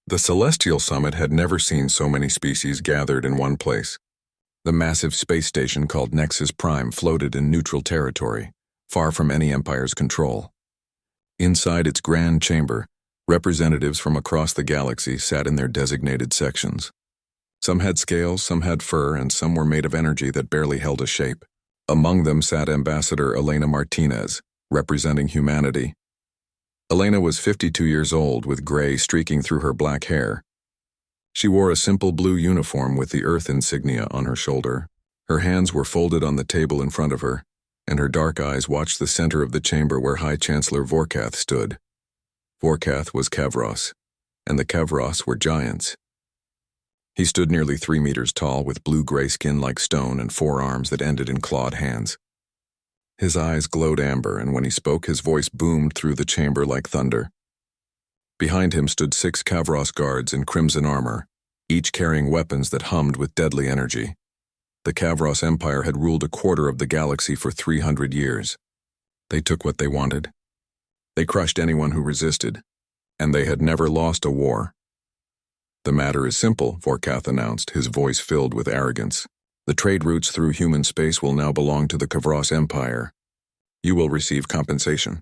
The Celestial Summit had never seen so many species gathered in one place. The massive space station called Nexus Prime floated in neutral territory, far from any empire's control. Inside its grand chamber, representatives from across the galaxy sat in their designated sections. Some had scales, some had fur, and some were made of energy that barely held a shape. Among them sat Ambassador Elena Martinez, representing humanity. Elena was 52 years old, with gray streaking through her black hair. She wore a simple blue uniform with the Earth insignia on her shoulder. Her hands were folded on the table in front of her, and her dark eyes watched the center of the chamber where High Chancellor Vorkath stood. Vorkath was Kavros, and the Kavros were giants. He stood nearly 3 meters tall, with blue-gray skin like stone and 4 arms that ended in clawed hands. His eyes glowed amber, and when he spoke, his voice boomed through the chamber like thunder. Behind him stood 6 Kavros guards in crimson armor, each carrying weapons that hummed with deadly energy. The Kavros Empire had ruled a quarter of the galaxy for 300 years. They took what they wanted. They crushed anyone who resisted, and they had never lost a war. "The matter is simple," Vorkath announced, his voice filled with arrogance. "The trade routes through human space will now belong to the Kavros Empire. You will receive compensation.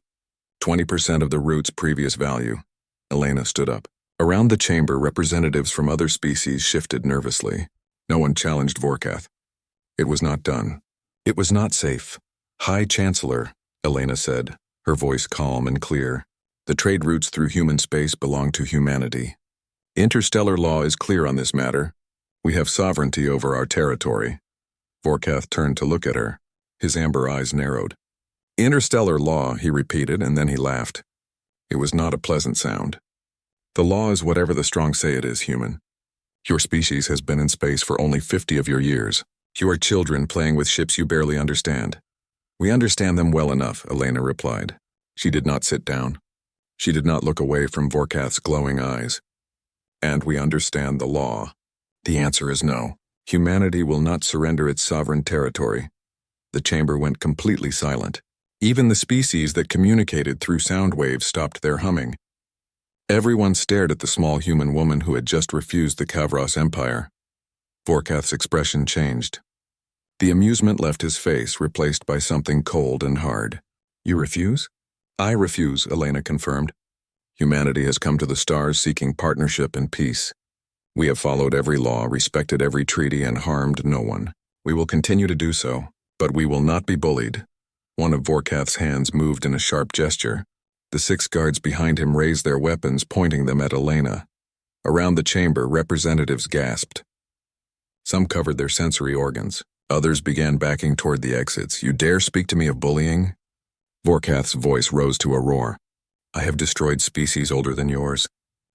20% of the route's previous value." Elena stood up. Around the chamber, representatives from other species shifted nervously. No one challenged Vorkath. It was not done. It was not safe. "High Chancellor," Elena said, her voice calm and clear, "the trade routes through human space belong to humanity. Interstellar law is clear on this matter. We have sovereignty over our territory." Vorkath turned to look at her. His amber eyes narrowed. "Interstellar law," he repeated, and then he laughed. It was not a pleasant sound. "The law is whatever the strong say it is, human. Your species has been in space for only 50 of your years. You are children playing with ships you barely understand." "We understand them well enough," Elena replied. She did not sit down. She did not look away from Vorkath's glowing eyes. "And we understand the law." "The answer is no. Humanity will not surrender its sovereign territory." The chamber went completely silent. Even the species that communicated through sound waves stopped their humming. Everyone stared at the small human woman who had just refused the Kavros Empire. Vorkath's expression changed. The amusement left his face, replaced by something cold and hard. "You refuse?" "I refuse," Elena confirmed. "Humanity has come to the stars seeking partnership and peace. We have followed every law, respected every treaty, and harmed no one. We will continue to do so, but we will not be bullied." One of Vorkath's hands moved in a sharp gesture. The 6 guards behind him raised their weapons, pointing them at Elena. Around the chamber, representatives gasped. Some covered their sensory organs. Others began backing toward the exits. "You dare speak to me of bullying?" Vorkath's voice rose to a roar. "I have destroyed species older than yours.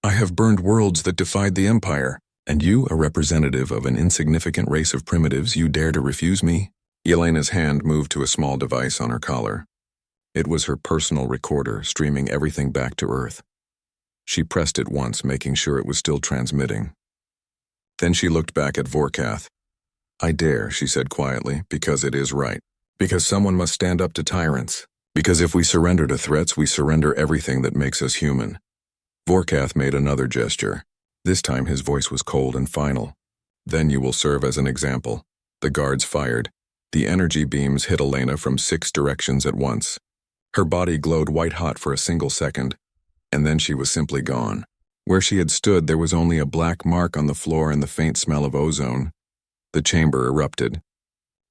I have burned worlds that defied the Empire. And you, a representative of an insignificant race of primitives, you dare to refuse me?" Elena's hand moved to a small device on her collar. It was her personal recorder, streaming everything back to Earth. She pressed it once, making sure it was still transmitting. Then she looked back at Vorkath. "I dare," she said quietly, "because it is right. Because someone must stand up to tyrants. Because if we surrender to threats, we surrender everything that makes us human." Vorkath made another gesture. This time his voice was cold and final. "Then you will serve as an example." The guards fired. The energy beams hit Elena from 6 directions at once. Her body glowed white-hot for a single second, and then she was simply gone. Where she had stood, there was only a black mark on the floor and the faint smell of ozone. The chamber erupted.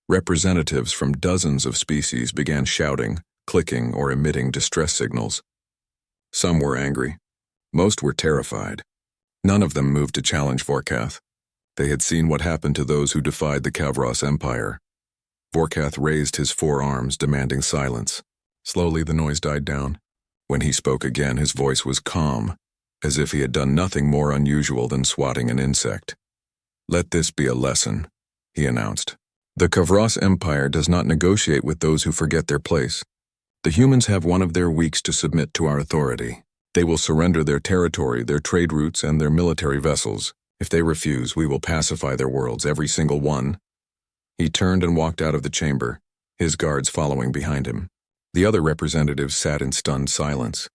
Representatives from dozens of species began shouting, clicking, or emitting distress signals. Some were angry. Most were terrified. None of them moved to challenge Vorkath. They had seen what happened to those who defied the Kavros Empire. Vorkath raised his 4 arms, demanding silence. Slowly the noise died down. When he spoke again, his voice was calm, as if he had done nothing more unusual than swatting an insect. "Let this be a lesson," he announced. "The Kavros Empire does not negotiate with those who forget their place. The humans have one of their weeks to submit to our authority. They will surrender their territory, their trade routes, and their military vessels. If they refuse, we will pacify their worlds, every single one." He turned and walked out of the chamber, his guards following behind him. The other representatives sat in stunned silence.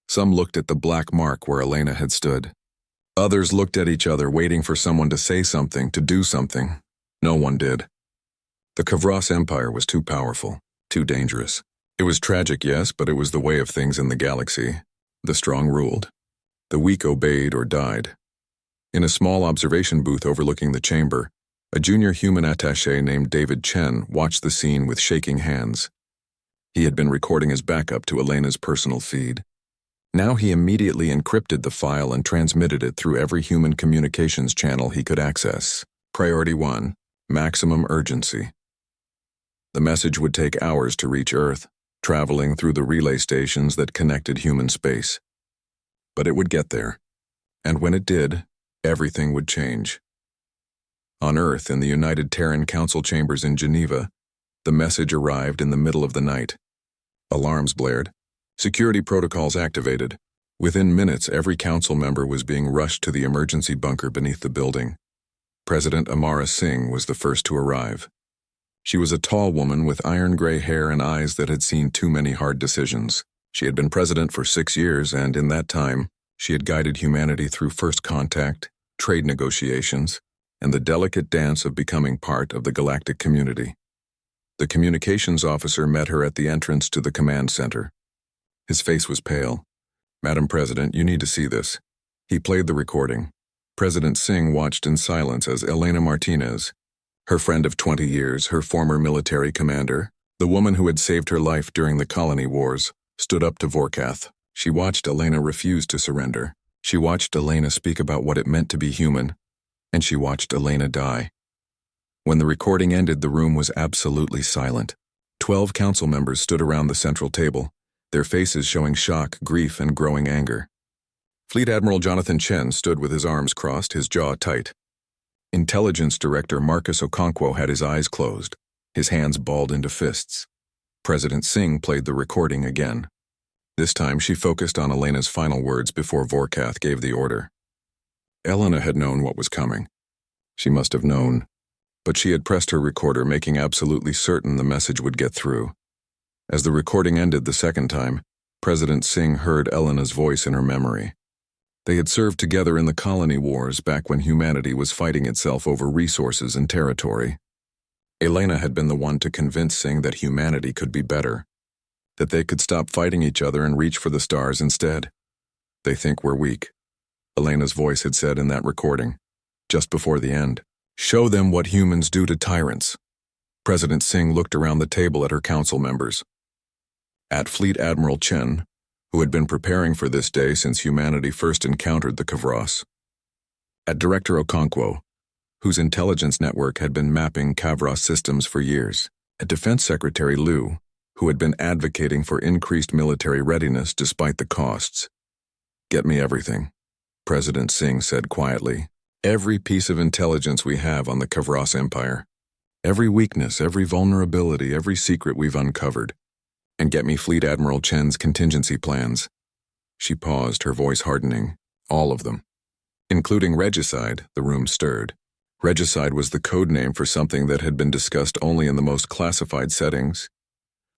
Some looked at the black mark where Elena had stood. Others looked at each other, waiting for someone to say something, to do something. No one did. The Kavros Empire was too powerful, too dangerous. It was tragic, yes, but it was the way of things in the galaxy. The strong ruled. The weak obeyed or died. In a small observation booth overlooking the chamber, a junior human attaché named David Chen watched the scene with shaking hands. He had been recording his backup to Elena's personal feed. Now he immediately encrypted the file and transmitted it through every human communications channel he could access. Priority 1, maximum urgency. The message would take hours to reach Earth, traveling through the relay stations that connected human space. But it would get there, and when it did, everything would change. On Earth, in the United Terran Council chambers in Geneva, the message arrived in the middle of the night. Alarms blared. Security protocols activated. Within minutes, every council member was being rushed to the emergency bunker beneath the building. President Amara Singh was the first to arrive. She was a tall woman with iron-gray hair and eyes that had seen too many hard decisions. She had been president for 6 years, and in that time, she had guided humanity through first contact, trade negotiations, and the delicate dance of becoming part of the galactic community. The communications officer met her at the entrance to the command center. His face was pale. "Madam President, you need to see this." He played the recording. President Singh watched in silence as Elena Martinez, her friend of 20 years, her former military commander, the woman who had saved her life during the colony wars, stood up to Vorkath. She watched Elena refuse to surrender. She watched Elena speak about what it meant to be human, and she watched Elena die. When the recording ended, the room was absolutely silent. 12 council members stood around the central table, their faces showing shock, grief, and growing anger. Fleet Admiral Jonathan Chen stood with his arms crossed, his jaw tight. Intelligence Director Marcus Okonkwo had his eyes closed, his hands balled into fists. President Singh played the recording again. This time she focused on Elena's final words before Vorkath gave the order. Elena had known what was coming. She must have known. But she had pressed her recorder, making absolutely certain the message would get through. As the recording ended the second time, President Singh heard Elena's voice in her memory. They had served together in the colony wars back when humanity was fighting itself over resources and territory. Elena had been the one to convince Singh that humanity could be better, that they could stop fighting each other and reach for the stars instead. "They think we're weak," Elena's voice had said in that recording, just before the end. "Show them what humans do to tyrants." President Singh looked around the table at her council members. At Fleet Admiral Chen, who had been preparing for this day since humanity first encountered the Kavros. At Director Okonkwo, whose intelligence network had been mapping Kavros systems for years. At Defense Secretary Liu, who had been advocating for increased military readiness despite the costs. "Get me everything," President Singh said quietly. "Every piece of intelligence we have on the Kavros Empire. Every weakness, every vulnerability, every secret we've uncovered. And get me Fleet Admiral Chen's contingency plans." She paused, her voice hardening. "All of them. Including regicide." The room stirred. Regicide was the code name for something that had been discussed only in the most classified settings.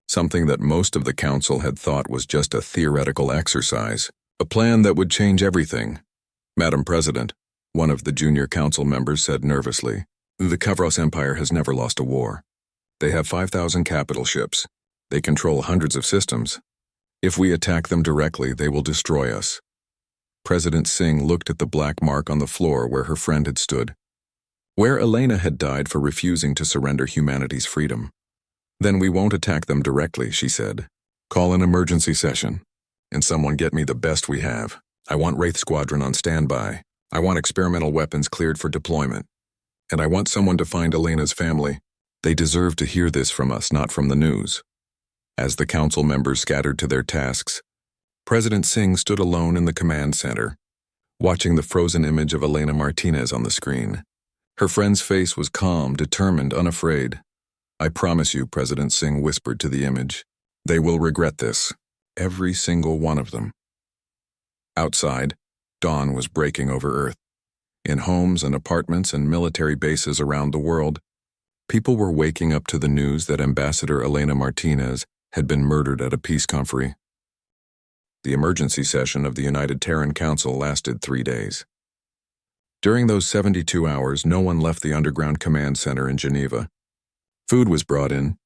Something that most of the council had thought was just a theoretical exercise. A plan that would change everything. "Madam President," one of the junior council members said nervously, "the Kavros Empire has never lost a war. They have 5,000 capital ships. They control hundreds of systems. If we attack them directly, they will destroy us." President Singh looked at the black mark on the floor where her friend had stood, where Elena had died for refusing to surrender humanity's freedom. "Then we won't attack them directly," she said. "Call an emergency session, and someone get me the best we have. I want Wraith Squadron on standby. I want experimental weapons cleared for deployment. And I want someone to find Elena's family. They deserve to hear this from us, not from the news." As the council members scattered to their tasks, President Singh stood alone in the command center, watching the frozen image of Elena Martinez on the screen. Her friend's face was calm, determined, unafraid. "I promise you," President Singh whispered to the image, "they will regret this. Every single one of them." Outside, dawn was breaking over Earth. In homes and apartments and military bases around the world, people were waking up to the news that Ambassador Elena Martinez had been murdered at a peace conference. The emergency session of the United Terran Council lasted 3 days. During those 72 hours, no one left the underground command center in Geneva. Food was brought in.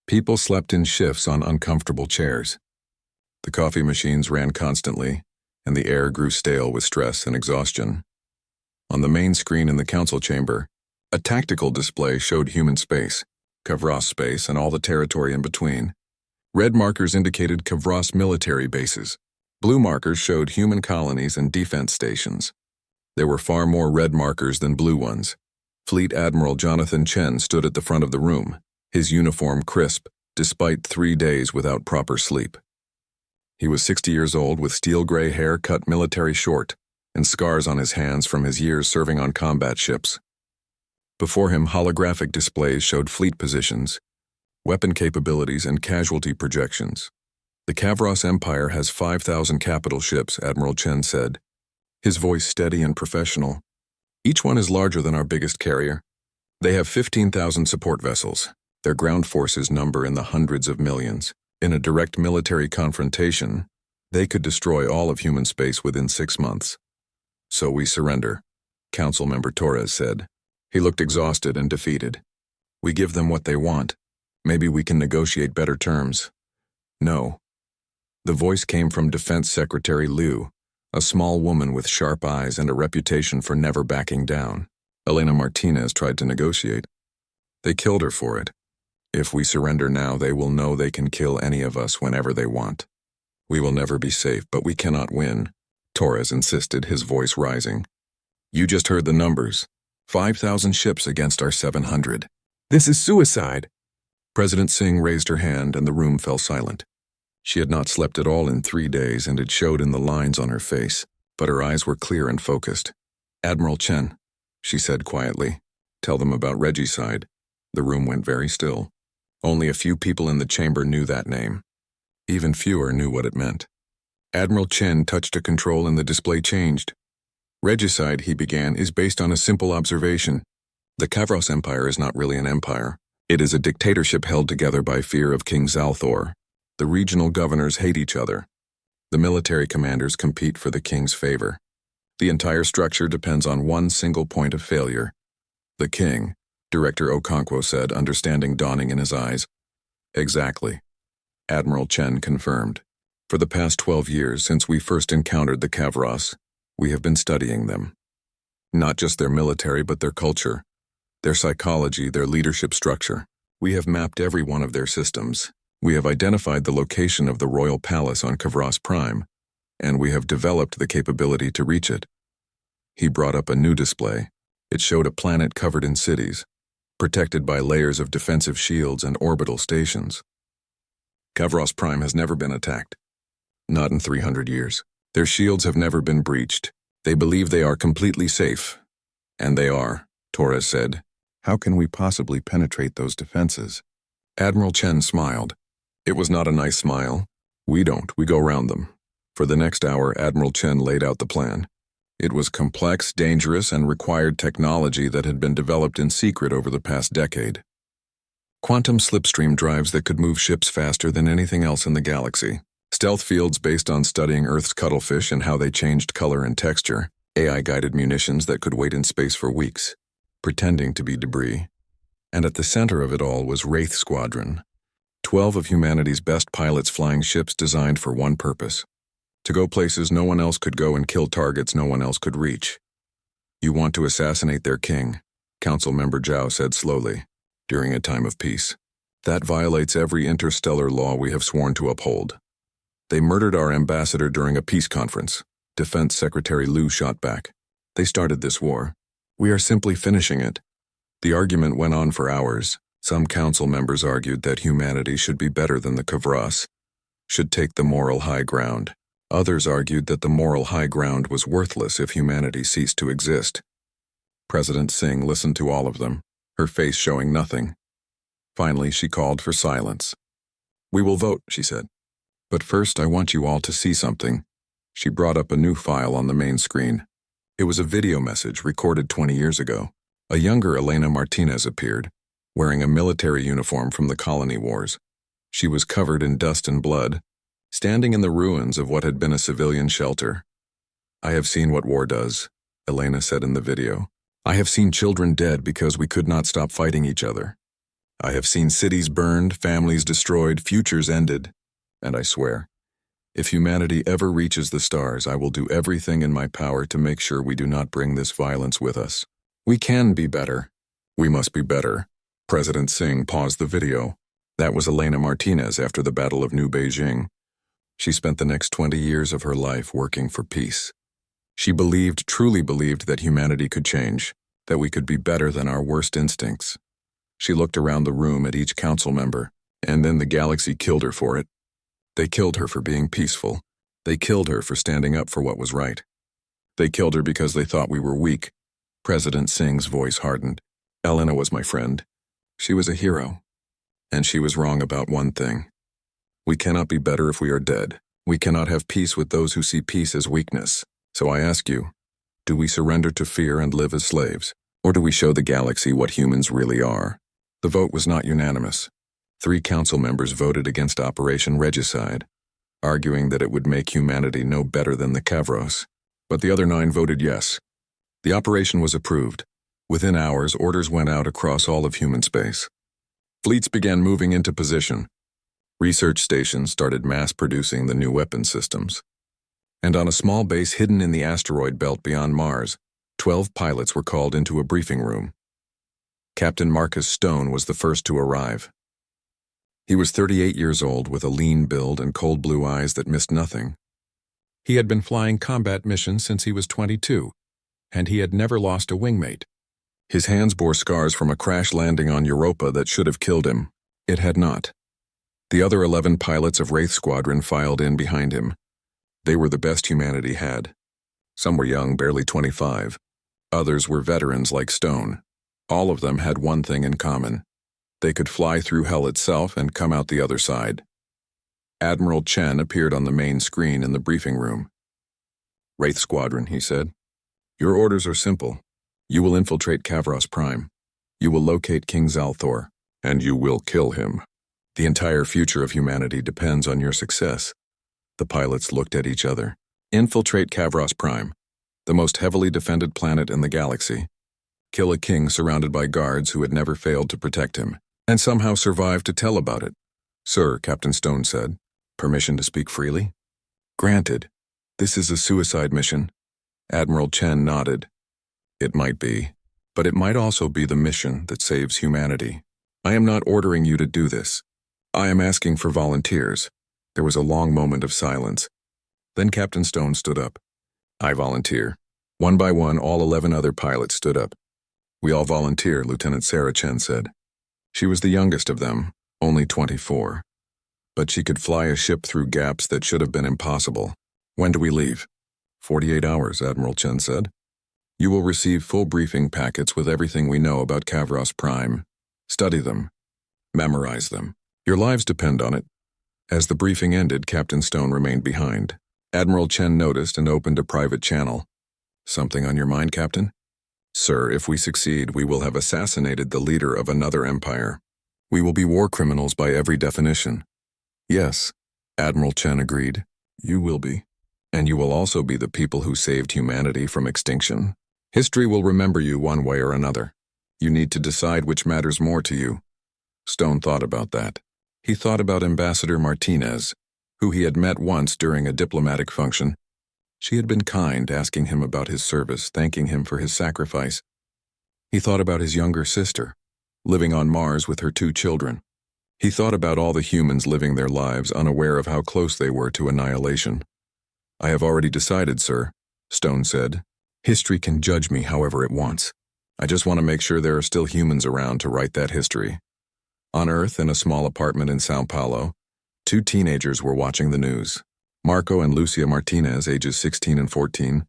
People slept in shifts on uncomfortable chairs. The coffee machines ran constantly, and the air grew stale with stress and exhaustion. On the main screen in the council chamber, a tactical display showed human space, Kavros space, and all the territory in between. Red markers indicated Kavros military bases. Blue markers showed human colonies and defense stations. There were far more red markers than blue ones. Fleet Admiral Jonathan Chen stood at the front of the room, his uniform crisp, despite 3 days without proper sleep. He was 60 years old with steel gray hair cut military short and scars on his hands from his years serving on combat ships. Before him, holographic displays showed fleet positions, weapon capabilities, and casualty projections. The Kavros Empire has 5,000 capital ships, Admiral Chen said, his voice steady and professional. Each one is larger than our biggest carrier. They have 15,000 support vessels. Their ground forces number in the hundreds of millions. In a direct military confrontation, they could destroy all of human space within 6 months. So we surrender, Council Member Torres said. He looked exhausted and defeated. We give them what they want. Maybe we can negotiate better terms. No. The voice came from Defense Secretary Liu, a small woman with sharp eyes and a reputation for never backing down. Elena Martinez tried to negotiate. They killed her for it. If we surrender now, they will know they can kill any of us whenever they want. We will never be safe, but we cannot win, Torres insisted, his voice rising. You just heard the numbers. 5,000 ships against our 700. This is suicide. President Singh raised her hand and the room fell silent. She had not slept at all in 3 days, and it showed in the lines on her face, but her eyes were clear and focused. Admiral Chen, she said quietly, tell them about Regicide. The room went very still. Only a few people in the chamber knew that name. Even fewer knew what it meant. Admiral Chen touched a control and the display changed. Regicide, he began, is based on a simple observation. The Kavros Empire is not really an empire. It is a dictatorship held together by fear of King Zalthor. The regional governors hate each other. The military commanders compete for the king's favor. The entire structure depends on one single point of failure. The king, Director Okonkwo said, understanding dawning in his eyes. Exactly. Admiral Chen confirmed. For the past 12 years, since we first encountered the Kavros, we have been studying them. Not just their military, but their culture, their psychology, their leadership structure. We have mapped every one of their systems. We have identified the location of the royal palace on Kavros Prime, and we have developed the capability to reach it. He brought up a new display. It showed a planet covered in cities, protected by layers of defensive shields and orbital stations. Kavros Prime has never been attacked. Not in 300 years. Their shields have never been breached. They believe they are completely safe. And they are, Torres said. How can we possibly penetrate those defenses? Admiral Chen smiled. It was not a nice smile. We go round them. For the next hour, Admiral Chen laid out the plan. It was complex, dangerous, and required technology that had been developed in secret over the past decade. Quantum slipstream drives that could move ships faster than anything else in the galaxy. Stealth fields based on studying Earth's cuttlefish and how they changed color and texture. AI-guided munitions that could wait in space for weeks, pretending to be debris. And at the center of it all was Wraith Squadron. 12 of humanity's best pilots flying ships designed for one purpose. To go places no one else could go and kill targets no one else could reach. You want to assassinate their king, Council Member Zhao said slowly, during a time of peace. That violates every interstellar law we have sworn to uphold. They murdered our ambassador during a peace conference. Defense Secretary Liu shot back. They started this war. We are simply finishing it. The argument went on for hours. Some council members argued that humanity should be better than the Kavros, should take the moral high ground. Others argued that the moral high ground was worthless if humanity ceased to exist. President Singh listened to all of them, her face showing nothing. Finally, she called for silence. We will vote, she said. But first, I want you all to see something. She brought up a new file on the main screen. It was a video message recorded 20 years ago. A younger Elena Martinez appeared, wearing a military uniform from the colony wars. She was covered in dust and blood, standing in the ruins of what had been a civilian shelter. I have seen what war does. Elena said in the video. I have seen children dead because we could not stop fighting each other. I have seen cities burned, families destroyed, futures ended. And I swear, if humanity ever reaches the stars, I will do everything in my power to make sure we do not bring this violence with us. We can be better. We must be better. President Singh paused the video. That was Elena Martinez after the Battle of New Beijing. She spent the next 20 years of her life working for peace. She truly believed that humanity could change, that we could be better than our worst instincts. She looked around the room at each council member, and then the galaxy killed her for it. They killed her for being peaceful. They killed her for standing up for what was right. They killed her because they thought we were weak. President Singh's voice hardened. Elena was my friend. She was a hero. And she was wrong about one thing. We cannot be better if we are dead. We cannot have peace with those who see peace as weakness. So I ask you, do we surrender to fear and live as slaves? Or do we show the galaxy what humans really are? The vote was not unanimous. 3 council members voted against Operation Regicide, arguing that it would make humanity no better than the Kavros. But the other 9 voted yes. The operation was approved. Within hours, orders went out across all of human space. Fleets began moving into position. Research stations started mass-producing the new weapon systems. And on a small base hidden in the asteroid belt beyond Mars, 12 pilots were called into a briefing room. Captain Marcus Stone was the first to arrive. He was 38 years old with a lean build and cold blue eyes that missed nothing. He had been flying combat missions since he was 22, and he had never lost a wingmate. His hands bore scars from a crash landing on Europa that should have killed him. It had not. The other 11 pilots of Wraith Squadron filed in behind him. They were the best humanity had. Some were young, barely 25. Others were veterans like Stone. All of them had one thing in common. They could fly through hell itself and come out the other side. Admiral Chen appeared on the main screen in the briefing room. Wraith Squadron, he said. Your orders are simple. You will infiltrate Kavros Prime. You will locate King Zalthor, and you will kill him. The entire future of humanity depends on your success. The pilots looked at each other. Infiltrate Kavros Prime, the most heavily defended planet in the galaxy. Kill a king surrounded by guards who had never failed to protect him, and somehow survive to tell about it. Sir, Captain Stone said. Permission to speak freely? Granted. This is a suicide mission. Admiral Chen nodded. It might be, but it might also be the mission that saves humanity. I am not ordering you to do this. I am asking for volunteers. There was a long moment of silence. Then Captain Stone stood up. I volunteer. One by one, all 11 other pilots stood up. We all volunteer, Lieutenant Sarah Chen said. She was the youngest of them, only 24. But she could fly a ship through gaps that should have been impossible. When do we leave? 48 hours, Admiral Chen said. You will receive full briefing packets with everything we know about Kavros Prime. Study them. Memorize them. Your lives depend on it. As the briefing ended, Captain Stone remained behind. Admiral Chen noticed and opened a private channel. Something on your mind, Captain? Sir, if we succeed, we will have assassinated the leader of another empire. We will be war criminals by every definition. Yes, Admiral Chen agreed. You will be. And you will also be the people who saved humanity from extinction. History will remember you one way or another. You need to decide which matters more to you. Stone thought about that. He thought about Ambassador Martinez, who he had met once during a diplomatic function. She had been kind, asking him about his service, thanking him for his sacrifice. He thought about his younger sister, living on Mars with her 2 children. He thought about all the humans living their lives unaware of how close they were to annihilation. I have already decided, sir, Stone said. History can judge me however it wants. I just want to make sure there are still humans around to write that history. On Earth, in a small apartment in Sao Paulo, 2 teenagers were watching the news. Marco and Lucia Martinez, ages 16 and 14,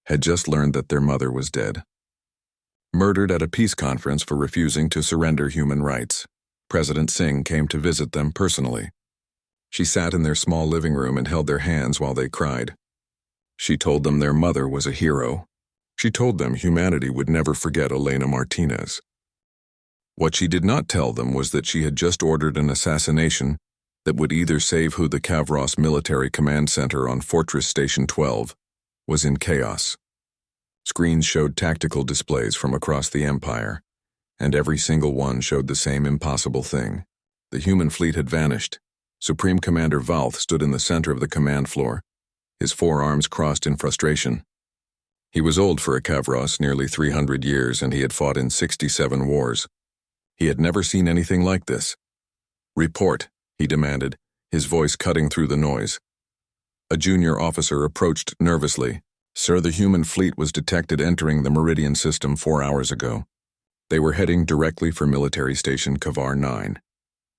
had just learned that their mother was dead. Murdered at a peace conference for refusing to surrender human rights. President Singh came to visit them personally. She sat in their small living room and held their hands while they cried. She told them their mother was a hero. She told them humanity would never forget Elena Martinez. What she did not tell them was that she had just ordered an assassination that would either save who the Kavros Military Command Center on Fortress Station 12 was in chaos. Screens showed tactical displays from across the Empire, and every single one showed the same impossible thing. The human fleet had vanished. Supreme Commander Valth stood in the center of the command floor, his forearms crossed in frustration. He was old for a Kavros, nearly 300 years, and he had fought in 67 wars. He had never seen anything like this. "Report," he demanded, his voice cutting through the noise. A junior officer approached nervously. "Sir, the human fleet was detected entering the Meridian system 4 hours ago. They were heading directly for Military Station Kavar 9.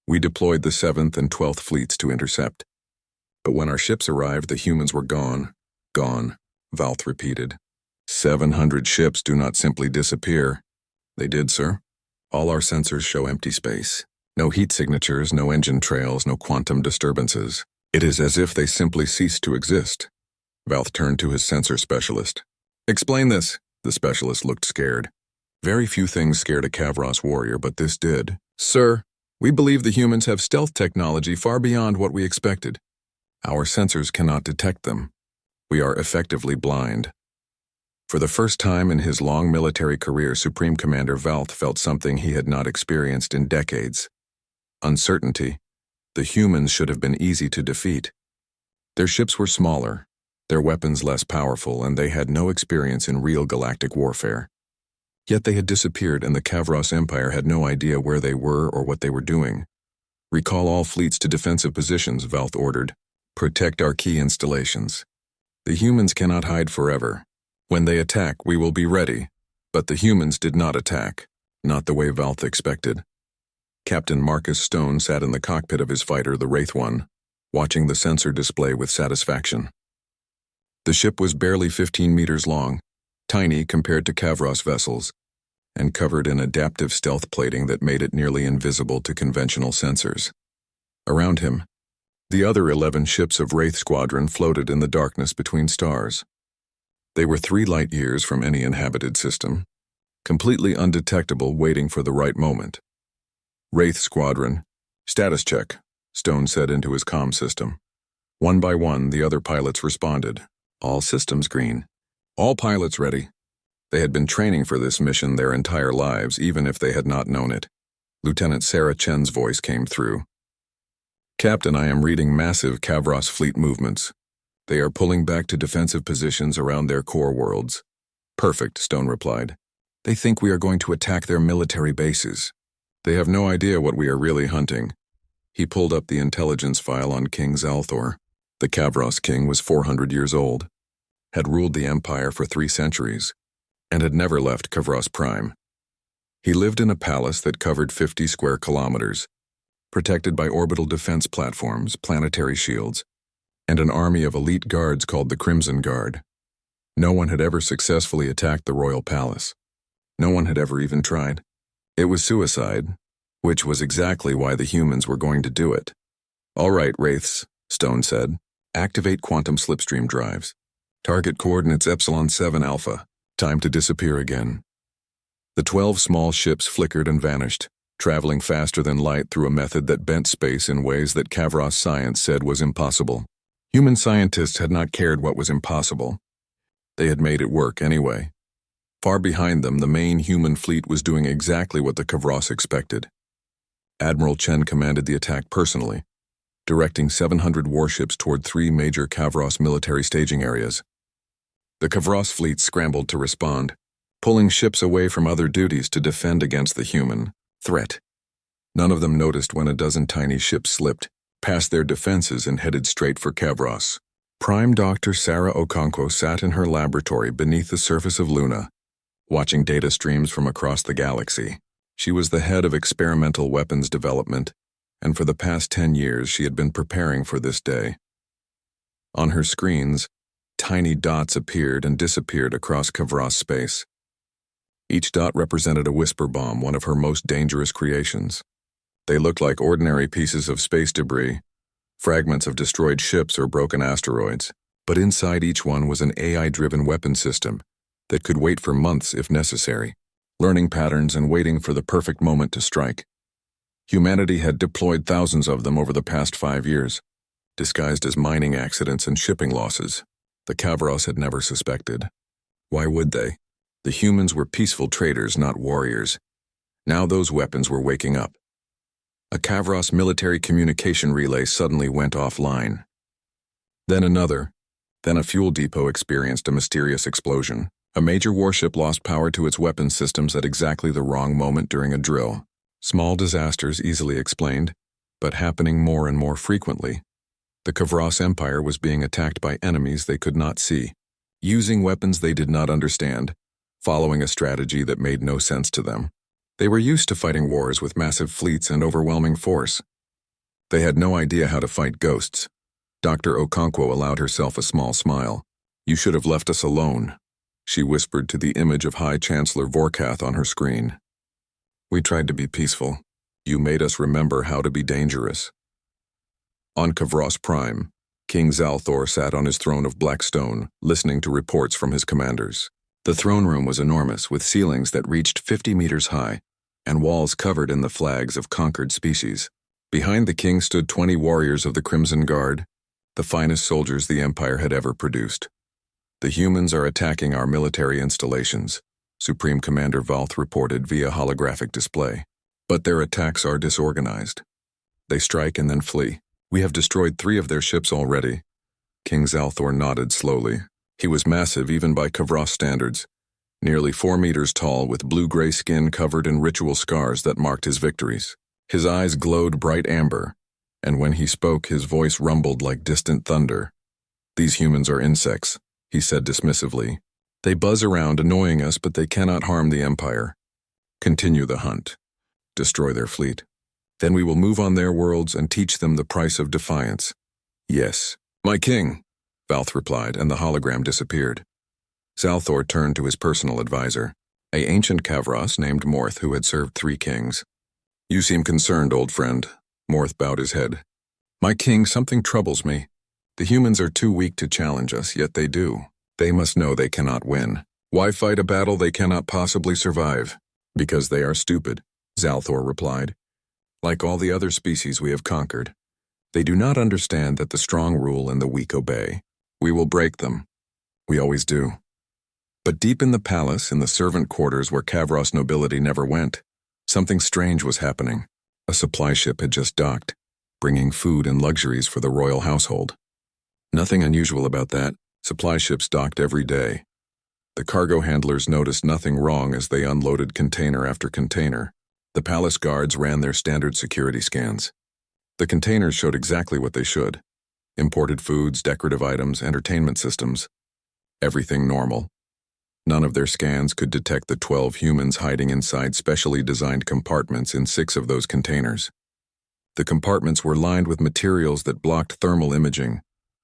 We deployed the 7th and 12th fleets to intercept. But when our ships arrived, the humans were gone." "Gone," Valth repeated. 700 ships do not simply disappear." "They did, sir. All our sensors show empty space. No heat signatures, no engine trails, no quantum disturbances. It is as if they simply ceased to exist." Valth turned to his sensor specialist. "Explain this." The specialist looked scared. Very few things scared a Kavros warrior, but this did. "Sir, we believe the humans have stealth technology far beyond what we expected. Our sensors cannot detect them. We are effectively blind." For the first time in his long military career, Supreme Commander Valth felt something he had not experienced in decades. Uncertainty. The humans should have been easy to defeat. Their ships were smaller, their weapons less powerful, and they had no experience in real galactic warfare. Yet they had disappeared, and the Kavros Empire had no idea where they were or what they were doing. "Recall all fleets to defensive positions," Valth ordered. "Protect our key installations. The humans cannot hide forever. When they attack, we will be ready." But the humans did not attack, not the way Valth expected. Captain Marcus Stone sat in the cockpit of his fighter, the Wraith 1, watching the sensor display with satisfaction. The ship was barely 15 meters long, tiny compared to Kavros vessels, and covered in adaptive stealth plating that made it nearly invisible to conventional sensors. Around him, the other 11 ships of Wraith Squadron floated in the darkness between stars. They were 3 light years from any inhabited system, completely undetectable, waiting for the right moment. "Wraith Squadron, status check," Stone said into his comm system. One by one, the other pilots responded. "All systems green. All pilots ready." They had been training for this mission their entire lives, even if they had not known it. Lieutenant Sarah Chen's voice came through. "Captain, I am reading massive Kavros fleet movements. They are pulling back to defensive positions around their core worlds." "Perfect," Stone replied. "They think we are going to attack their military bases. They have no idea what we are really hunting." He pulled up the intelligence file on King Zalthor. The Kavros king was 400 years old, had ruled the Empire for 3 centuries, and had never left Kavros Prime. He lived in a palace that covered 50 square kilometers, protected by orbital defense platforms, planetary shields, and an army of elite guards called the Crimson Guard. No one had ever successfully attacked the royal palace. No one had ever even tried. It was suicide, which was exactly why the humans were going to do it. "All right, Wraiths," Stone said. "Activate quantum slipstream drives. Target coordinates Epsilon 7 Alpha. Time to disappear again." The 12 small ships flickered and vanished, traveling faster than light through a method that bent space in ways that Kavros science said was impossible. Human scientists had not cared what was impossible. They had made it work anyway. Far behind them, the main human fleet was doing exactly what the Kavros expected. Admiral Chen commanded the attack personally, directing 700 warships toward 3 major Kavros military staging areas. The Kavros fleet scrambled to respond, pulling ships away from other duties to defend against the human threat. None of them noticed when a dozen tiny ships slipped past their defenses and headed straight for Kavros. Prime Dr. Sarah Okonkwo sat in her laboratory beneath the surface of Luna, watching data streams from across the galaxy. She was the head of experimental weapons development, and for the past 10 years she had been preparing for this day. On her screens, tiny dots appeared and disappeared across Kavros space. Each dot represented a whisper bomb, one of her most dangerous creations. They looked like ordinary pieces of space debris, fragments of destroyed ships or broken asteroids, but inside each one was an AI-driven weapon system that could wait for months if necessary, learning patterns and waiting for the perfect moment to strike. Humanity had deployed thousands of them over the past 5 years, disguised as mining accidents and shipping losses. The Kavros had never suspected. Why would they? The humans were peaceful traders, not warriors. Now those weapons were waking up. A Kavros military communication relay suddenly went offline. Then another. Then a fuel depot experienced a mysterious explosion. A major warship lost power to its weapons systems at exactly the wrong moment during a drill. Small disasters easily explained, but happening more and more frequently. The Kavros Empire was being attacked by enemies they could not see, using weapons they did not understand, following a strategy that made no sense to them. They were used to fighting wars with massive fleets and overwhelming force. They had no idea how to fight ghosts. Dr. Okonkwo allowed herself a small smile. "You should have left us alone," she whispered to the image of High Chancellor Vorkath on her screen. "We tried to be peaceful. You made us remember how to be dangerous." On Kavros Prime, King Zalthor sat on his throne of black stone, listening to reports from his commanders. The throne room was enormous, with ceilings that reached 50 meters high, and walls covered in the flags of conquered species. Behind the king stood 20 warriors of the Crimson Guard, the finest soldiers the Empire had ever produced. "The humans are attacking our military installations," Supreme Commander Valth reported via holographic display. "But their attacks are disorganized. They strike and then flee. We have destroyed 3 of their ships already." King Zalthor nodded slowly. He was massive even by Kavros standards, nearly 4 meters tall with blue-gray skin covered in ritual scars that marked his victories. His eyes glowed bright amber, and when he spoke his voice rumbled like distant thunder. "These humans are insects," he said dismissively. "They buzz around annoying us, but they cannot harm the Empire. Continue the hunt. Destroy their fleet. Then we will move on their worlds and teach them the price of defiance." "Yes, my king," Valth replied, and the hologram disappeared. Zalthor turned to his personal advisor, an ancient Kavros named Morth who had served 3 kings. "You seem concerned, old friend." Morth bowed his head. "My king, something troubles me. The humans are too weak to challenge us, yet they do. They must know they cannot win. Why fight a battle they cannot possibly survive?" "Because they are stupid," Zalthor replied. "Like all the other species we have conquered. They do not understand that the strong rule and the weak obey. We will break them. We always do." But deep in the palace, in the servant quarters where Kavros nobility never went, something strange was happening. A supply ship had just docked, bringing food and luxuries for the royal household. Nothing unusual about that. Supply ships docked every day. The cargo handlers noticed nothing wrong as they unloaded container after container. The palace guards ran their standard security scans. The containers showed exactly what they should. Imported foods, decorative items, entertainment systems. Everything normal. None of their scans could detect the 12 humans hiding inside specially designed compartments in 6 of those containers. The compartments were lined with materials that blocked thermal imaging,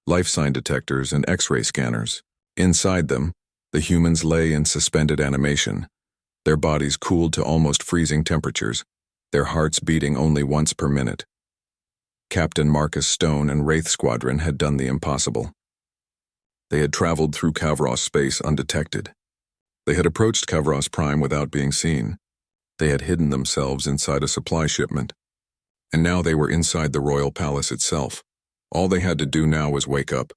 life sign detectors, and X-ray scanners. Inside them, the humans lay in suspended animation, their bodies cooled to almost freezing temperatures, their hearts beating only once per minute. Captain Marcus Stone and Wraith Squadron had done the impossible. They had traveled through Kavros space undetected. They had approached Kavros Prime without being seen. They had hidden themselves inside a supply shipment. And now they were inside the royal palace itself. All they had to do now was wake up,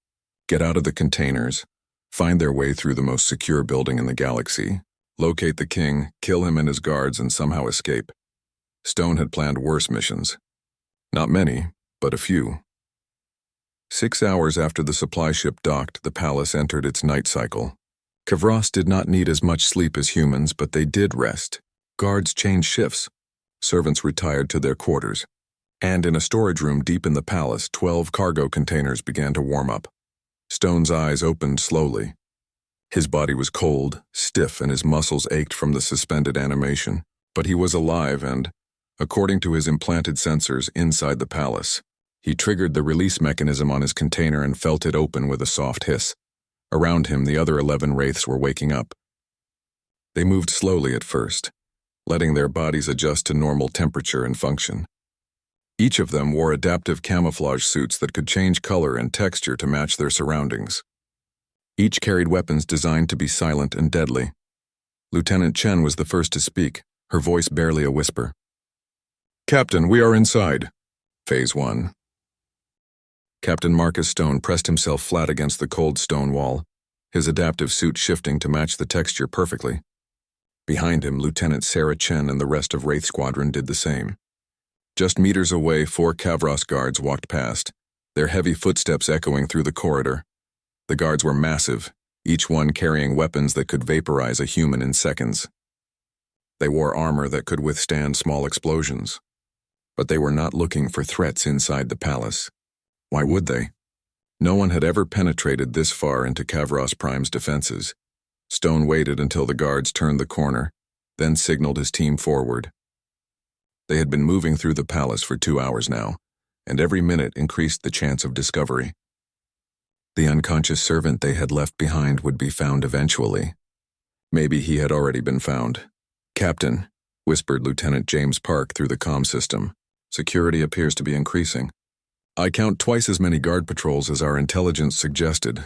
get out of the containers, find their way through the most secure building in the galaxy, locate the king, kill him and his guards, and somehow escape. Stone had planned worse missions. Not many, but a few. 6 hours after the supply ship docked, the palace entered its night cycle. Kavros did not need as much sleep as humans, but they did rest. Guards changed shifts. Servants retired to their quarters. And in a storage room deep in the palace, 12 cargo containers began to warm up. Stone's eyes opened slowly. His body was cold, stiff, and his muscles ached from the suspended animation. But he was alive and, according to his implanted sensors inside the palace, he triggered the release mechanism on his container and felt it open with a soft hiss. Around him, the other 11 wraiths were waking up. They moved slowly at first, letting their bodies adjust to normal temperature and function. Each of them wore adaptive camouflage suits that could change color and texture to match their surroundings. Each carried weapons designed to be silent and deadly. Lieutenant Chen was the first to speak, her voice barely a whisper. "Captain, we are inside." Phase 1. Captain Marcus Stone pressed himself flat against the cold stone wall. his adaptive suit shifting to match the texture perfectly. Behind him, Lieutenant Sarah Chen and the rest of Wraith Squadron did the same. Just meters away, 4 Kavros guards walked past, their heavy footsteps echoing through the corridor. The guards were massive, each one carrying weapons that could vaporize a human in seconds. They wore armor that could withstand small explosions. But they were not looking for threats inside the palace. Why would they? No one had ever penetrated this far into Kavros Prime's defenses. Stone waited until the guards turned the corner, then signaled his team forward. They had been moving through the palace for 2 hours now, and every minute increased the chance of discovery. The unconscious servant they had left behind would be found eventually. Maybe he had already been found. "Captain," whispered Lieutenant James Park through the comm system, "security appears to be increasing. I count twice as many guard patrols as our intelligence suggested."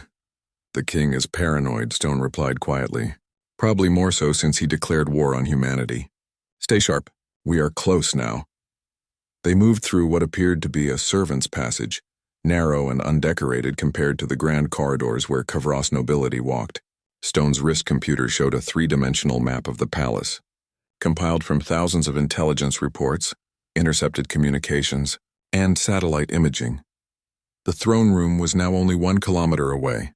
"The king is paranoid," Stone replied quietly. "Probably more so since he declared war on humanity. Stay sharp. We are close now." They moved through what appeared to be a servant's passage, narrow and undecorated compared to the grand corridors where Kavros nobility walked. Stone's wrist computer showed a 3-dimensional map of the palace, compiled from thousands of intelligence reports, intercepted communications, and satellite imaging. The throne room was now only 1 kilometer away.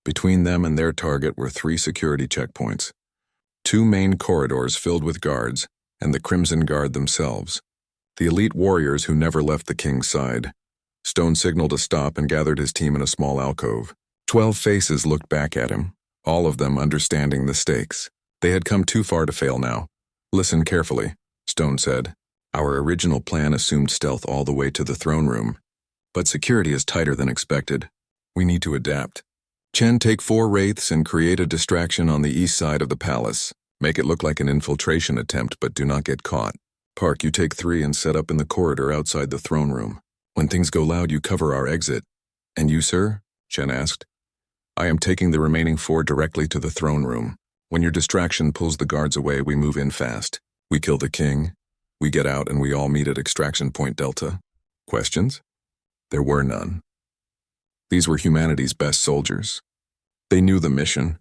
Between them and their target were 3 security checkpoints, 2 main corridors filled with guards, and the Crimson Guard themselves, the elite warriors who never left the king's side. Stone signaled a stop and gathered his team in a small alcove. 12 faces looked back at him, all of them understanding the stakes. They had come too far to fail now. "Listen carefully," Stone said. "Our original plan assumed stealth all the way to the throne room, but security is tighter than expected. We need to adapt. Chen, take 4 wraiths and create a distraction on the east side of the palace. Make it look like an infiltration attempt, but do not get caught. Park, you take 3 and set up in the corridor outside the throne room. When things go loud, you cover our exit." "And you, sir?" Chen asked. "I am taking the remaining 4 directly to the throne room. When your distraction pulls the guards away, we move in fast. We kill the king, we get out, and we all meet at extraction point Delta." Questions? There were none. These were humanity's best soldiers. They knew the mission.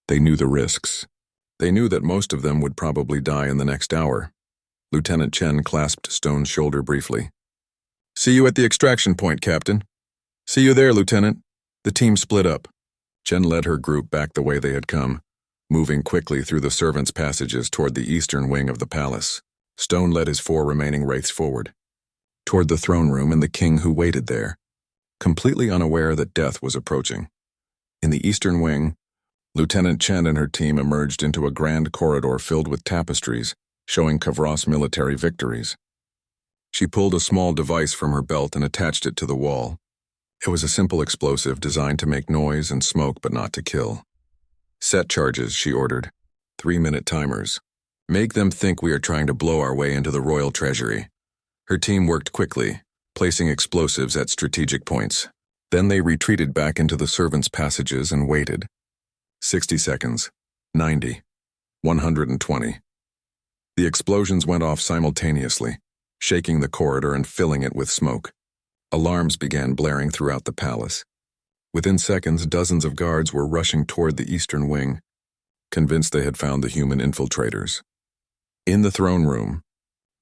They knew the risks. They knew that most of them would probably die in the next hour. Lieutenant Chen clasped Stone's shoulder briefly. "See you at the extraction point, Captain." "See you there, Lieutenant." The team split up. Chen led her group back the way they had come, moving quickly through the servants' passages toward the eastern wing of the palace. Stone led his 4 remaining wraiths forward, toward the throne room and the king who waited there, completely unaware that death was approaching. In the eastern wing, Lieutenant Chen and her team emerged into a grand corridor filled with tapestries, showing Kavros military victories. She pulled a small device from her belt and attached it to the wall. It was a simple explosive designed to make noise and smoke but not to kill. "Set charges," she ordered. 3-minute timers. "Make them think we are trying to blow our way into the royal treasury." Her team worked quickly, placing explosives at strategic points. Then they retreated back into the servants' passages and waited. 60 seconds. 90. 120. The explosions went off simultaneously, shaking the corridor and filling it with smoke. Alarms began blaring throughout the palace. Within seconds, dozens of guards were rushing toward the eastern wing, convinced they had found the human infiltrators. In the throne room,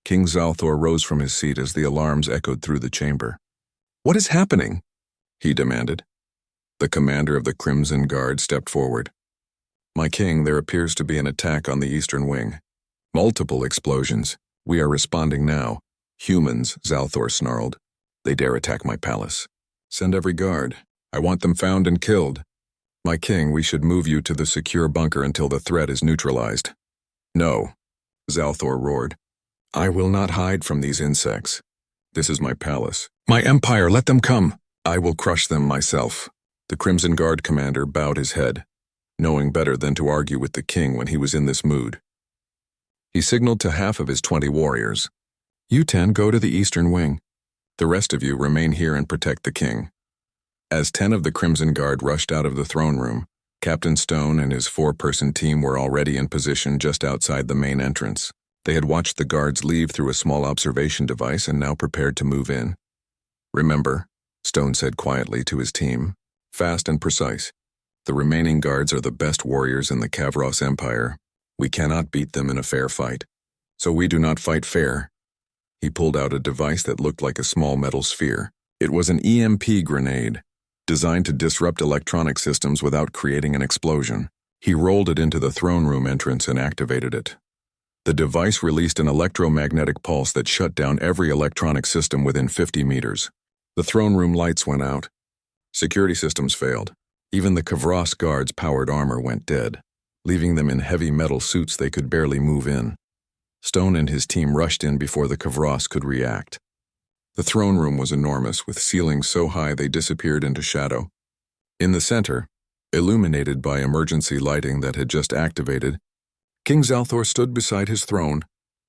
King Zalthor rose from his seat as the alarms echoed through the chamber. "What is happening?" he demanded. The commander of the Crimson Guard stepped forward. "My king, there appears to be an attack on the eastern wing. Multiple explosions. We are responding now." "Humans," Zalthor snarled. "They dare attack my palace. Send every guard. I want them found and killed." "My king, we should move you to the secure bunker until the threat is neutralized." "No," Zalthor roared. "I will not hide from these insects. This is my palace. My empire, let them come. I will crush them myself." The Crimson Guard commander bowed his head, knowing better than to argue with the king when he was in this mood. He signaled to half of his 20 warriors. "You 10 go to the eastern wing. The rest of you remain here and protect the king." As 10 of the Crimson Guard rushed out of the throne room, Captain Stone and his 4-person team were already in position just outside the main entrance. They had watched the guards leave through a small observation device and now prepared to move in. "Remember," Stone said quietly to his team, "fast and precise. The remaining guards are the best warriors in the Kavros Empire. We cannot beat them in a fair fight. So we do not fight fair." He pulled out a device that looked like a small metal sphere. It was an EMP grenade, designed to disrupt electronic systems without creating an explosion. He rolled it into the throne room entrance and activated it. The device released an electromagnetic pulse that shut down every electronic system within 50 meters. The throne room lights went out. Security systems failed. Even the Kavros guards' powered armor went dead, leaving them in heavy metal suits they could barely move in. Stone and his team rushed in before the Kavros could react. The throne room was enormous, with ceilings so high they disappeared into shadow. In the center, illuminated by emergency lighting that had just activated, King Zalthor stood beside his throne,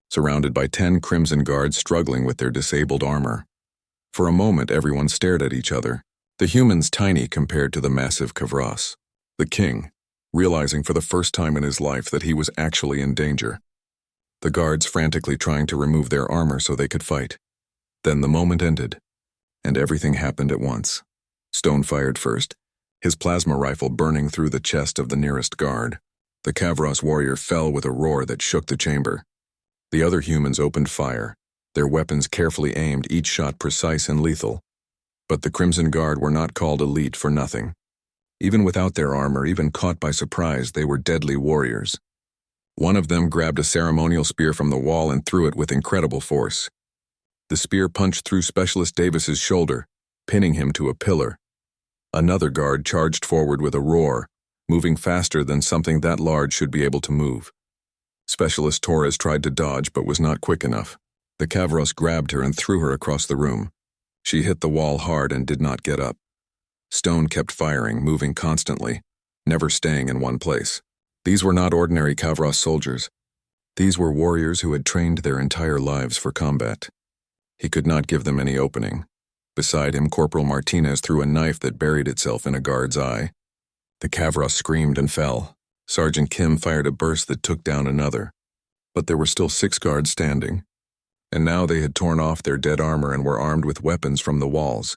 surrounded by 10 Crimson Guards struggling with their disabled armor. For a moment, everyone stared at each other, the humans tiny compared to the massive Kavros. The king, realizing for the first time in his life that he was actually in danger. The guards frantically trying to remove their armor so they could fight. Then the moment ended, and everything happened at once. Stone fired first, his plasma rifle burning through the chest of the nearest guard. The Kavros warrior fell with a roar that shook the chamber. The other humans opened fire, their weapons carefully aimed, each shot precise and lethal. But the Crimson Guard were not called elite for nothing. Even without their armor, even caught by surprise, they were deadly warriors. One of them grabbed a ceremonial spear from the wall and threw it with incredible force. The spear punched through Specialist Davis's shoulder, pinning him to a pillar. Another guard charged forward with a roar, moving faster than something that large should be able to move. Specialist Torres tried to dodge but was not quick enough. The Kavros grabbed her and threw her across the room. She hit the wall hard and did not get up. Stone kept firing, moving constantly, never staying in one place. These were not ordinary Kavros soldiers. These were warriors who had trained their entire lives for combat. He could not give them any opening. Beside him, Corporal Martinez threw a knife that buried itself in a guard's eye. The Kavros screamed and fell. Sergeant Kim fired a burst that took down another. But there were still 6 guards standing. And now they had torn off their dead armor and were armed with weapons from the walls.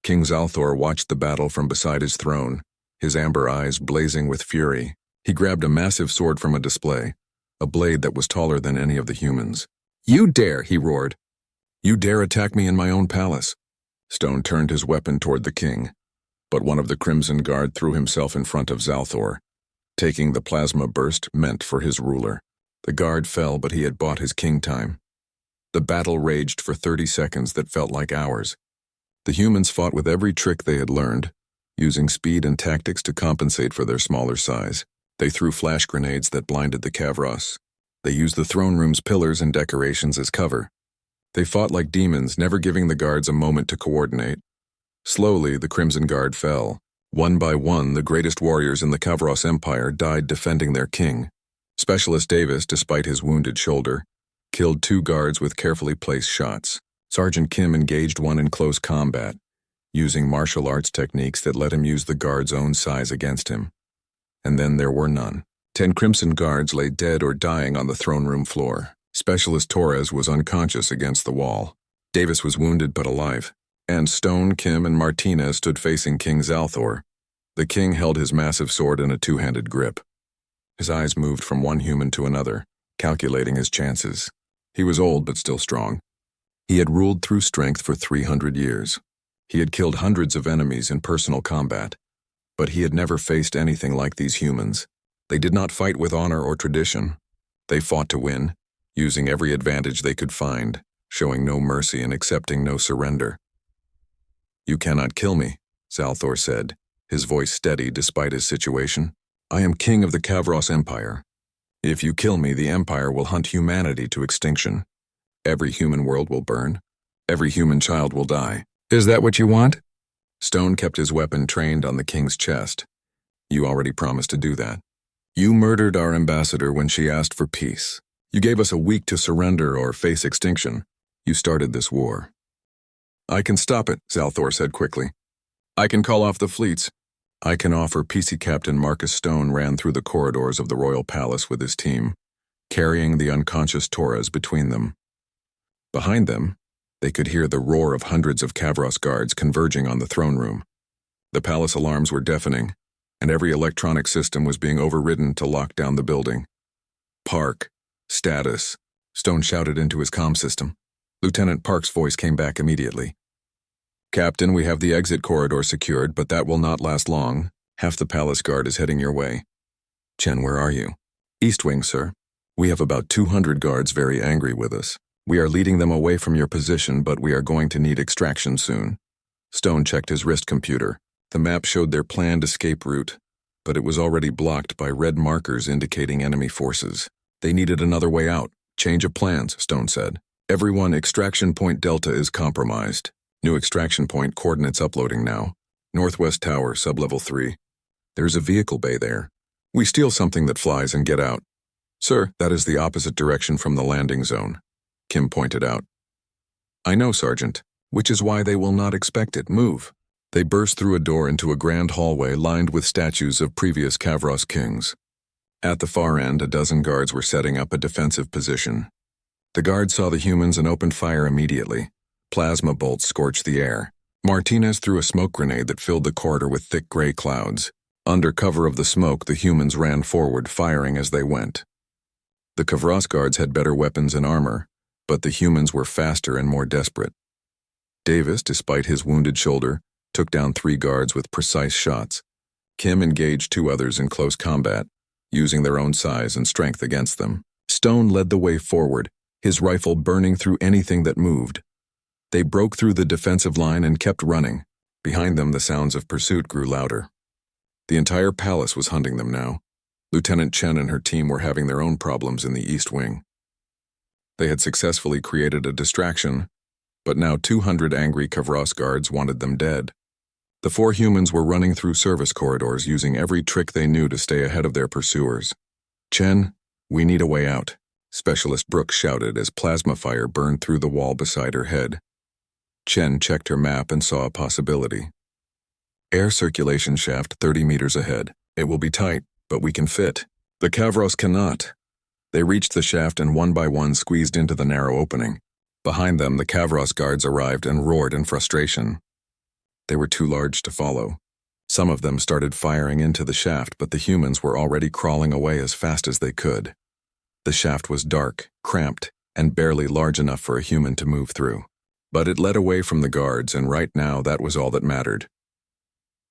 King Zalthor watched the battle from beside his throne, his amber eyes blazing with fury. He grabbed a massive sword from a display, a blade that was taller than any of the humans. "You dare," he roared. "You dare attack me in my own palace." Stone turned his weapon toward the king, but one of the Crimson Guard threw himself in front of Zalthor, taking the plasma burst meant for his ruler. The guard fell, but he had bought his king time. The battle raged for 30 seconds that felt like hours. The humans fought with every trick they had learned, using speed and tactics to compensate for their smaller size. They threw flash grenades that blinded the Kavros. They used the throne room's pillars and decorations as cover. They fought like demons, never giving the guards a moment to coordinate. Slowly, the Crimson Guard fell. One by one, the greatest warriors in the Kavros Empire died defending their king. Specialist Davis, despite his wounded shoulder, killed 2 guards with carefully placed shots. Sergeant Kim engaged one in close combat, using martial arts techniques that let him use the guard's own size against him. And then there were none. 10 Crimson Guards lay dead or dying on the throne room floor. Specialist Torres was unconscious against the wall. Davis was wounded but alive. And Stone, Kim, and Martinez stood facing King Zalthor. The king held his massive sword in a 2-handed grip. His eyes moved from one human to another, calculating his chances. He was old but still strong. He had ruled through strength for 300 years. He had killed hundreds of enemies in personal combat. But he had never faced anything like these humans. They did not fight with honor or tradition. They fought to win, using every advantage they could find, showing no mercy and accepting no surrender. "You cannot kill me," Zalthor said, his voice steady despite his situation. "I am king of the Kavros Empire. If you kill me, the Empire will hunt humanity to extinction. Every human world will burn. Every human child will die. Is that what you want?" Stone kept his weapon trained on the king's chest. "You already promised to do that. You murdered our ambassador when she asked for peace. You gave us a week to surrender or face extinction. You started this war." "I can stop it," Zalthor said quickly. "I can call off the fleets. I can offer." PC Captain Marcus Stone ran through the corridors of the royal palace with his team, carrying the unconscious Torres between them. Behind them, they could hear the roar of hundreds of Kavros guards converging on the throne room. The palace alarms were deafening, and every electronic system was being overridden to lock down the building. "Park. Status," Stone shouted into his comm system. Lieutenant Park's voice came back immediately. "Captain, we have the exit corridor secured, but that will not last long. Half the palace guard is heading your way." "Chen, where are you?" "East Wing, sir. We have about 200 guards very angry with us. We are leading them away from your position, but we are going to need extraction soon." Stone checked his wrist computer. The map showed their planned escape route, but it was already blocked by red markers indicating enemy forces. They needed another way out. "Change of plans," Stone said. "Everyone, extraction point Delta is compromised. New extraction point coordinates uploading now. Northwest Tower, sublevel 3. There's a vehicle bay there. We steal something that flies and get out." "Sir, that is the opposite direction from the landing zone," Kim pointed out. "I know, Sergeant, which is why they will not expect it. Move." They burst through a door into a grand hallway lined with statues of previous Kavros kings. At the far end, a dozen guards were setting up a defensive position. The guards saw the humans and opened fire immediately. Plasma bolts scorched the air. Martinez threw a smoke grenade that filled the corridor with thick gray clouds. Under cover of the smoke, the humans ran forward, firing as they went. The Kavros guards had better weapons and armor, but the humans were faster and more desperate. Davis, despite his wounded shoulder, took down 3 guards with precise shots. Kim engaged 2 others in close combat, using their own size and strength against them. Stone led the way forward, his rifle burning through anything that moved. They broke through the defensive line and kept running. Behind them, the sounds of pursuit grew louder. The entire palace was hunting them now. Lieutenant Chen and her team were having their own problems in the East Wing. They had successfully created a distraction, but now 200 angry Kavros guards wanted them dead. The 4 humans were running through service corridors, using every trick they knew to stay ahead of their pursuers. "Chen, we need a way out," Specialist Brooks shouted as plasma fire burned through the wall beside her head. Chen checked her map and saw a possibility. "Air circulation shaft 30 meters ahead. It will be tight, but we can fit. The Kavros cannot." They reached the shaft and one by one squeezed into the narrow opening. Behind them, the Kavros guards arrived and roared in frustration. They were too large to follow. Some of them started firing into the shaft, but the humans were already crawling away as fast as they could. The shaft was dark, cramped, and barely large enough for a human to move through. But it led away from the guards, and right now that was all that mattered.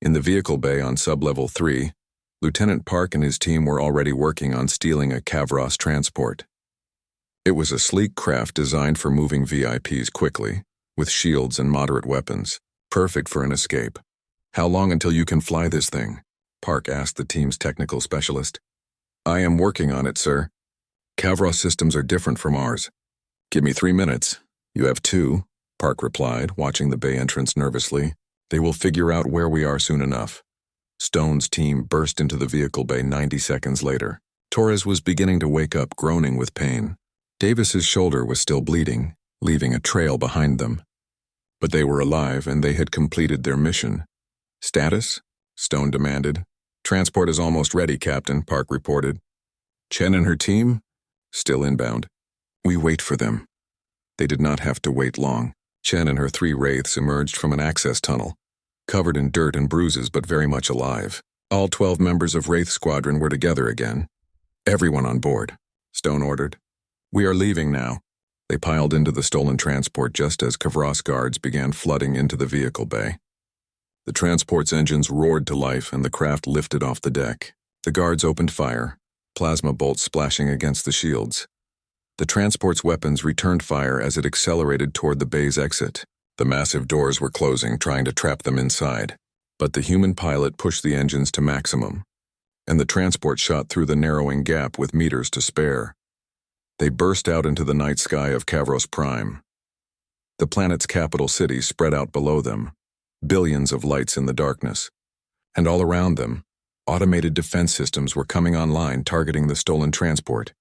In the vehicle bay on sublevel 3, Lieutenant Park and his team were already working on stealing a Kavros transport. It was a sleek craft designed for moving VIPs quickly, with shields and moderate weapons, perfect for an escape. "How long until you can fly this thing?" Park asked the team's technical specialist. "I am working on it, sir. Kavros systems are different from ours." "Give me 3 minutes. You have 2, Park replied, watching the bay entrance nervously. "They will figure out where we are soon enough." Stone's team burst into the vehicle bay 90 seconds later. Torres was beginning to wake up, groaning with pain. Davis's shoulder was still bleeding, leaving a trail behind them. But they were alive, and they had completed their mission. "Status?" Stone demanded. "Transport is almost ready, Captain," Park reported. "Chen and her team?" "Still inbound." "We wait for them." They did not have to wait long. Chen and her 3 wraiths emerged from an access tunnel, covered in dirt and bruises but very much alive. All 12 members of Wraith Squadron were together again. "Everyone on board," Stone ordered. "We are leaving now." They piled into the stolen transport just as Kavros guards began flooding into the vehicle bay. The transport's engines roared to life and the craft lifted off the deck. The guards opened fire, plasma bolts splashing against the shields. The transport's weapons returned fire as it accelerated toward the bay's exit. The massive doors were closing, trying to trap them inside. But the human pilot pushed the engines to maximum, and the transport shot through the narrowing gap with meters to spare. They burst out into the night sky of Kavros Prime. The planet's capital city spread out below them, billions of lights in the darkness. And all around them, automated defense systems were coming online, targeting the stolen transport.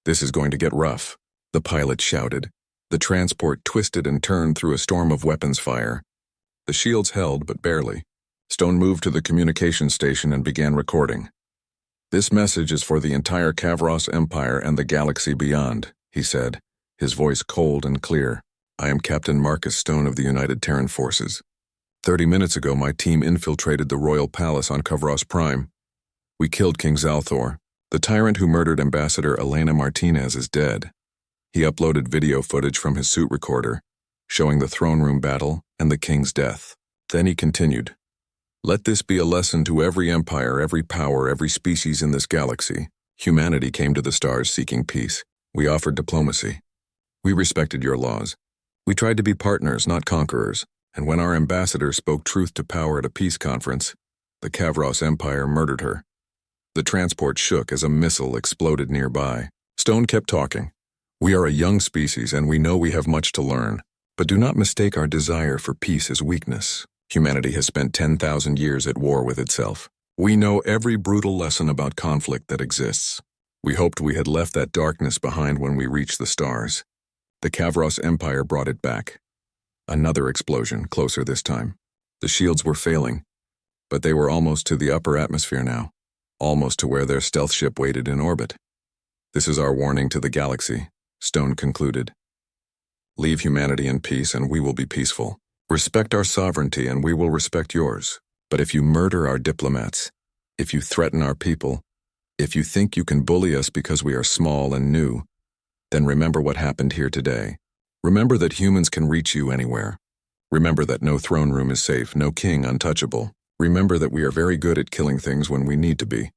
"This is going to get rough," the pilot shouted. The transport twisted and turned through a storm of weapons fire. The shields held, but barely. Stone moved to the communication station and began recording. "This message is for the entire Kavros Empire and the galaxy beyond," he said, his voice cold and clear. "I am Captain Marcus Stone of the United Terran Forces. 30 minutes ago, my team infiltrated the royal palace on Kavros Prime. We killed King Zalthor. The tyrant who murdered Ambassador Elena Martinez is dead. He uploaded video footage from his suit recorder, showing the throne room battle and the king's death. Then he continued, "Let this be a lesson to every empire, every power, every species in this galaxy. Humanity came to the stars seeking peace. We offered diplomacy. We respected your laws. We tried to be partners, not conquerors. And when our ambassador spoke truth to power at a peace conference, the Kavros Empire murdered her." The transport shook as a missile exploded nearby. Stone kept talking. "We are a young species and we know we have much to learn. But do not mistake our desire for peace as weakness. Humanity has spent 10,000 years at war with itself. We know every brutal lesson about conflict that exists. We hoped we had left that darkness behind when we reached the stars. The Kavros Empire brought it back." Another explosion, closer this time. The shields were failing, but they were almost to the upper atmosphere now, almost to where their stealth ship waited in orbit. "This is our warning to the galaxy," Stone concluded. "Leave humanity in peace and we will be peaceful. Respect our sovereignty and we will respect yours. But if you murder our diplomats, if you threaten our people, if you think you can bully us because we are small and new, then remember what happened here today. Remember that humans can reach you anywhere. Remember that no throne room is safe, no king untouchable. Remember that we are very good at killing things when we need to be."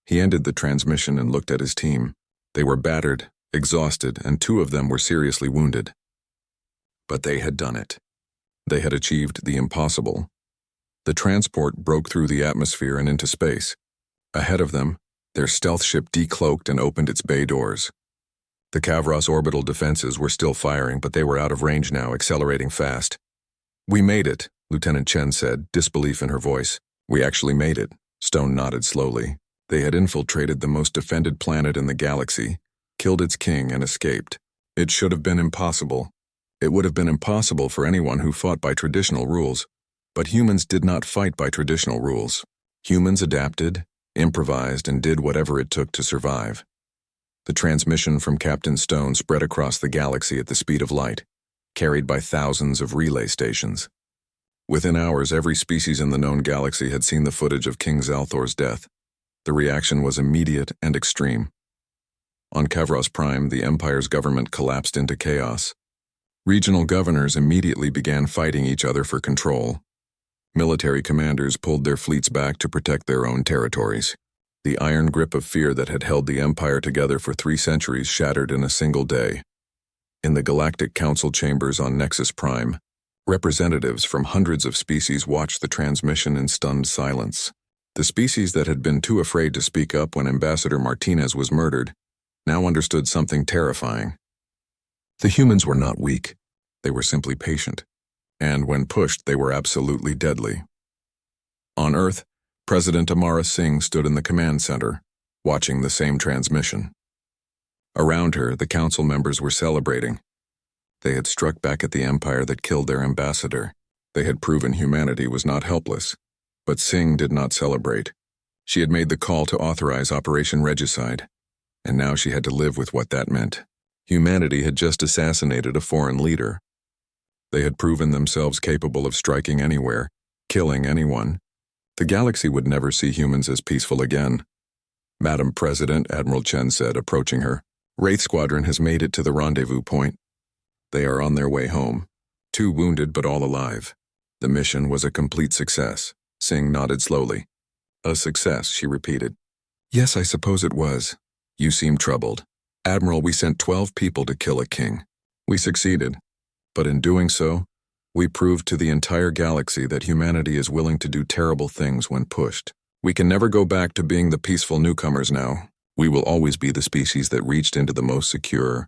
He ended the transmission and looked at his team. They were battered, exhausted, and 2 of them were seriously wounded. But they had done it. They had achieved the impossible. The transport broke through the atmosphere and into space. Ahead of them, their stealth ship decloaked and opened its bay doors. The Kavros orbital defenses were still firing, but they were out of range now, accelerating fast. "We made it," Lieutenant Chen said, disbelief in her voice. "We actually made it." Stone nodded slowly. They had infiltrated the most defended planet in the galaxy, killed its king, and escaped. It should have been impossible. It would have been impossible for anyone who fought by traditional rules. But humans did not fight by traditional rules. Humans adapted, improvised, and did whatever it took to survive. The transmission from Captain Stone spread across the galaxy at the speed of light, carried by thousands of relay stations. Within hours, every species in the known galaxy had seen the footage of King Zalthor's death. The reaction was immediate and extreme. On Kavros Prime, the Empire's government collapsed into chaos. Regional governors immediately began fighting each other for control. Military commanders pulled their fleets back to protect their own territories. The iron grip of fear that had held the Empire together for 3 centuries shattered in a single day. In the Galactic Council chambers on Nexus Prime, representatives from hundreds of species watched the transmission in stunned silence. The species that had been too afraid to speak up when Ambassador Martinez was murdered now understood something terrifying. The humans were not weak. They were simply patient. And when pushed, they were absolutely deadly. On Earth, President Amara Singh stood in the command center, watching the same transmission. Around her, the council members were celebrating. They had struck back at the empire that killed their ambassador. They had proven humanity was not helpless. But Singh did not celebrate. She had made the call to authorize Operation Regicide, and now she had to live with what that meant. Humanity had just assassinated a foreign leader. They had proven themselves capable of striking anywhere, killing anyone. The galaxy would never see humans as peaceful again. "Madam President," Admiral Chen said, approaching her, "Wraith Squadron has made it to the rendezvous point. They are on their way home. 2 wounded but all alive. The mission was a complete success." Singh nodded slowly. "A success," she repeated. "Yes, I suppose it was." "You seem troubled." "Admiral, we sent 12 people to kill a king. We succeeded. But in doing so, we proved to the entire galaxy that humanity is willing to do terrible things when pushed. We can never go back to being the peaceful newcomers now. We will always be the species that reached into the most secure,